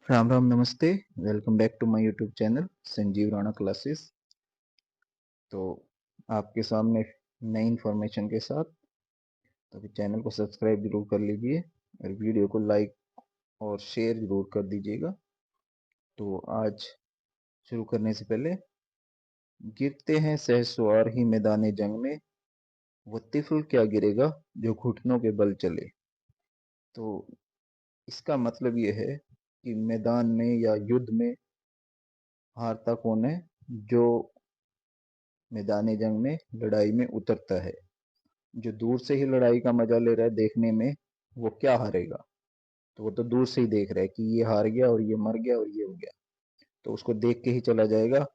राम राम नमस्ते। Welcome back to my YouTube channel Sanjeev Rana classes. तो आपके सामने नई इन्फॉर्मेशन के साथ, तो अभी चैनल को सब्सक्राइब जरूर कर लीजिए और वीडियो को लाइक और शेयर जरूर कर दीजिएगा। तो आज शुरू करने से पहले, गिरते हैं शहसवार ही मैदाने जंग में, वो तिफल क्या गिरेगा जो घुटनों के बल चले। तो इसका मतलब ये है कि मैदान में या युद्ध में हारता कौन है? जो मैदान जंग में लड़ाई में उतरता है। जो दूर से ही लड़ाई का मजा ले रहा है देखने में, वो क्या हारेगा? तो वो तो दूर से ही देख रहा है कि ये हार गया और ये मर गया और ये हो गया, तो उसको देख के ही चला जाएगा।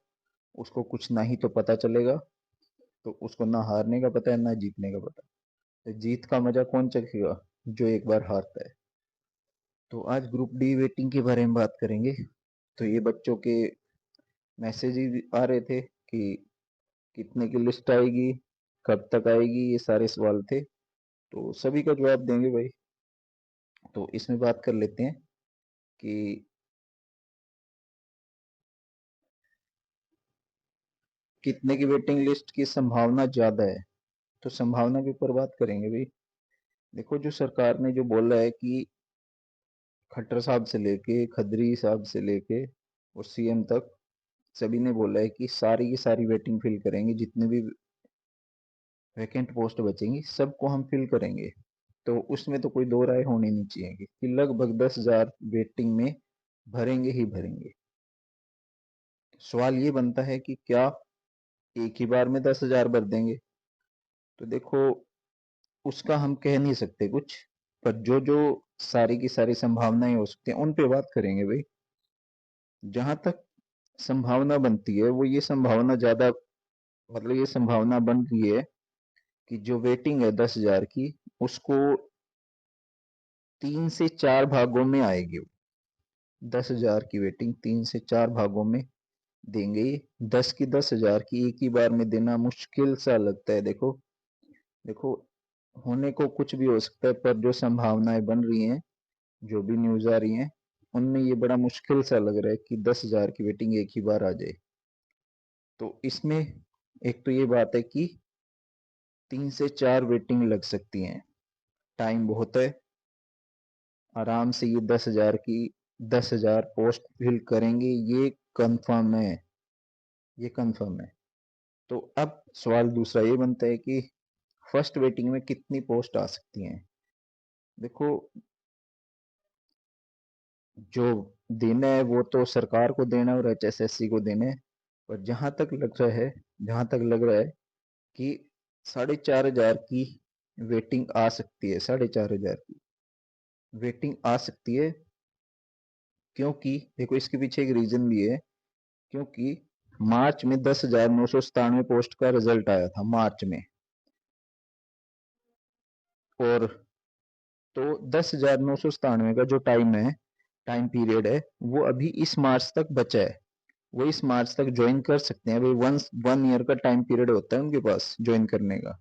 उसको कुछ ना ही तो पता चलेगा। तो उसको ना हारने का पता है ना जीतने का पता। तो जीत का मजा कौन चखेगा? जो एक बार हारता है। तो आज ग्रुप डी वेटिंग के बारे में बात करेंगे। तो ये बच्चों के मैसेज ही आ रहे थे कि कितने की लिस्ट आएगी, कब तक आएगी, ये सारे सवाल थे। तो सभी का जवाब देंगे भाई। तो इसमें बात कर लेते हैं कि कितने की वेटिंग लिस्ट की संभावना ज्यादा है। तो संभावना के ऊपर बात करेंगे भाई। देखो, जो सरकार ने जो बोला है कि खट्टर साहब से लेके खदरी साहब से लेके और सीएम तक सभी ने बोला है कि सारी की सारी वेटिंग फिल करेंगे। जितने भी वैकेंट पोस्ट बचेंगी सबको हम फिल करेंगे। तो उसमें तो कोई दो राय होनी नहीं चाहिए कि लगभग 10,000 वेटिंग में भरेंगे ही भरेंगे। सवाल ये बनता है कि क्या एक ही बार में 10,000 भर देंगे? तो देखो, उसका हम कह नहीं सकते कुछ। पर जो जो सारी की सारी संभावनाएं हो सकती हैं उन पे बात करेंगे भाई। जहां तक संभावना बनती है, वो ये संभावना ज्यादा, मतलब ये संभावना बन रही है कि जो वेटिंग है 10,000 की, उसको 3 से 4 भागों में आएगी। 10,000 की वेटिंग 3 से 4 भागों में देंगे। 10 की 10,000 की एक ही बार में देना मुश्किल सा लगता है। देखो देखो, होने को कुछ भी हो सकता है, पर जो संभावनाएं बन रही हैं, जो भी न्यूज आ रही हैं, उनमें ये बड़ा मुश्किल सा लग रहा है कि 10,000 की वेटिंग एक ही बार आ जाए। तो इसमें एक तो ये बात है कि 3 से 4 वेटिंग लग सकती हैं। टाइम बहुत है। आराम से ये 10,000 पोस्ट फिल करेंगे, ये कंफर्म है। ये कंफर्म है। तो अब सवाल दूसरा ये बनता है कि फर्स्ट वेटिंग में कितनी पोस्ट आ सकती हैं? देखो, जो देना है वो तो सरकार को देना है और एचएसएससी को देना है। पर जहां तक लग रहा है कि 4,500 की वेटिंग आ सकती है। 4,500 की वेटिंग आ सकती है, क्योंकि देखो इसके पीछे एक रीजन भी है। क्योंकि मार्च में 10,997 पोस्ट का रिजल्ट आया था मार्च में। और तो 10,997 का जो टाइम पीरियड है, वो अभी इस मार्च तक बचा है। वो इस मार्च तक ज्वाइन कर सकते हैं भाई। 1 ईयर का टाइम पीरियड होता है उनके पास ज्वाइन करने का।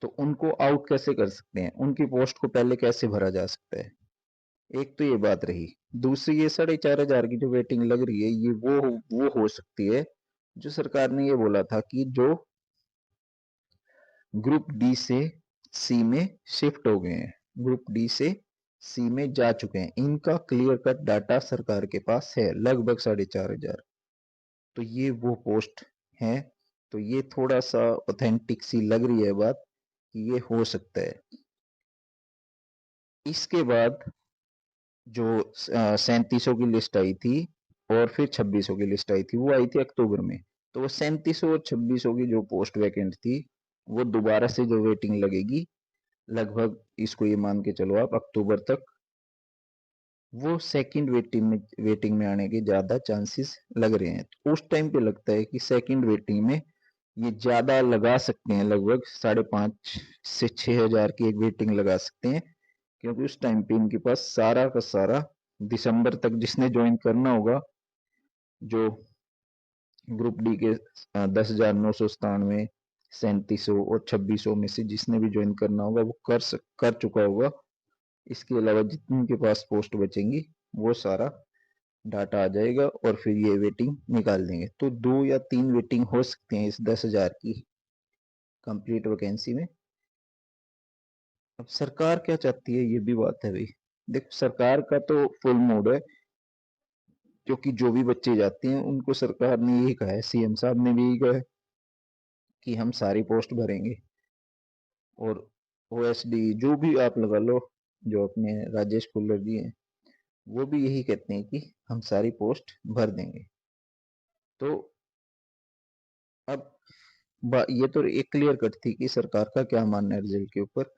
तो उनको आउट कैसे कर सकते हैं? उनकी पोस्ट को पहले कैसे भरा जा सकता है? एक तो ये बात रही। दूसरी, ये 4,500 की जो वेटिंग लग रही है, ये वो हो सकती है जो सरकार ने ये बोला था कि जो ग्रुप डी से सी में शिफ्ट हो गए हैं, ग्रुप डी से सी में जा चुके हैं, इनका क्लियर कट डाटा सरकार के पास है, लगभग 4,500। तो ये वो पोस्ट है। तो ये थोड़ा सा ऑथेंटिक सी लग रही है बात कि ये हो सकता है। इसके बाद जो 3700 की लिस्ट आई थी और फिर 2600 की लिस्ट आई थी, वो आई थी अक्टूबर में। तो वो 3700 और 2600 की जो पोस्ट वैकेंट थी, वो दोबारा से जो वेटिंग लगेगी, लगभग इसको ये मान के चलो आप अक्टूबर तक, वो सेकंड वेटिंग में आने के ज्यादा चांसेस लग रहे हैं। तो उस टाइम पे लगता है कि सेकंड वेटिंग में ये ज्यादा लगा सकते हैं। लगभग 5,500 से 6,000 की एक वेटिंग लगा सकते हैं। क्योंकि उस टाइम पे इनके पास सारा का सारा दिसंबर तक जिसने ज्वाइन करना होगा, जो ग्रुप डी के 10,997, 3700 और 2600 में से जिसने भी ज्वाइन करना होगा, वो कर चुका होगा। इसके अलावा जितने के पास पोस्ट बचेंगी, वो सारा डाटा आ जाएगा और फिर ये वेटिंग निकाल देंगे। तो 2 या 3 वेटिंग हो सकते हैं इस 10,000 की कंप्लीट वैकेंसी में। अब सरकार क्या चाहती है, ये भी बात है भाई। देखो, सरकार का तो फुल मूड है, क्योंकि जो भी बच्चे जाते हैं उनको सरकार ने यही कहा है, सीएम साहब ने भी यही कहा है कि हम सारी पोस्ट भरेंगे। और ओएसडी जो भी आप लगा लो, जो अपने राजेश कुल्लर जी हैं, वो भी यही कहते हैं कि हम सारी पोस्ट भर देंगे। तो अब ये तो एक क्लियर कट थी कि सरकार का क्या मानना है रिजल्ट के ऊपर।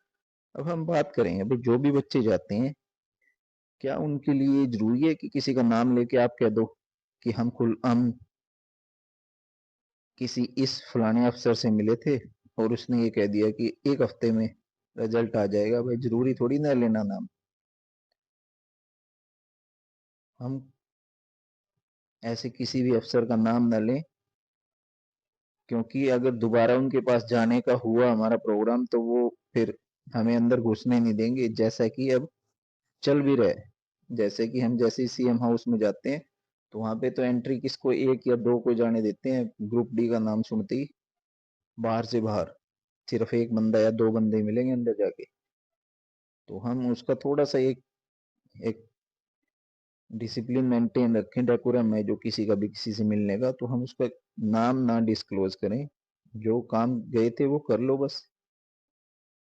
अब हम बात करेंगे, अभी जो भी बच्चे जाते हैं, क्या उनके लिए जरूरी है कि किसी का नाम लेके आप कह दो कि हम किसी इस फलाने अफसर से मिले थे और उसने ये कह दिया कि 1 हफ्ते में रिजल्ट आ जाएगा। भाई जरूरी थोड़ी ना लेना नाम। हम ऐसे किसी भी अफसर का नाम ना लें, क्योंकि अगर दोबारा उनके पास जाने का हुआ हमारा प्रोग्राम तो वो फिर हमें अंदर घुसने नहीं देंगे, जैसा कि अब चल भी रहा है। जैसे कि हम जैसे ही सीएम हाउस में जाते हैं तो वहां पे तो एंट्री किसको 1 या 2 को जाने देते हैं, ग्रुप डी का नाम सुनते ही बाहर से बाहर सिर्फ 1 बंदा या 2 बंदे मिलेंगे अंदर जाके। तो हम उसका थोड़ा सा एक एक डिसिप्लिन मेंटेन रखें, डेकोरम है जो किसी का भी किसी से मिलने का, तो हम उसका नाम ना डिस्क्लोज करें। जो काम गए थे वो कर लो बस।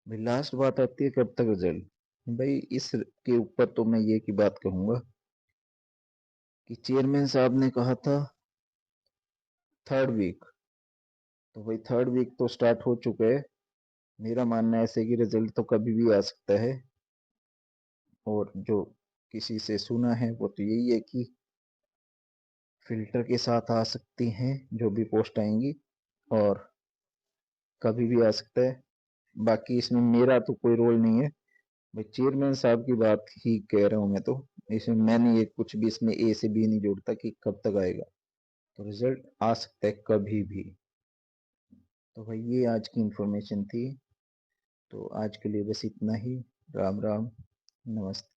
भाई लास्ट बात आती है कब तक रिजल्ट। भाई इस के ऊपर तो मैं ये की बात कहूंगा कि चेयरमैन साहब ने कहा था 3rd वीक। तो भाई 3rd वीक तो स्टार्ट हो चुका है। मेरा मानना ऐसे कि रिजल्ट तो कभी भी आ सकता है। और जो किसी से सुना है वो तो यही है कि फिल्टर के साथ आ सकती हैं जो भी पोस्ट आएंगी, और कभी भी आ सकता है। बाकी इसमें मेरा तो कोई रोल नहीं है। भाई चेयरमैन साहब की बात ही कह रहा हूँ मैं तो। इसमें मैंने ये कुछ भी इसमें ए से बी नहीं जोड़ता कि कब तक आएगा। तो रिजल्ट आ सकता है कभी भी। तो भाई ये आज की इंफॉर्मेशन थी। तो आज के लिए बस इतना ही। राम राम, नमस्ते।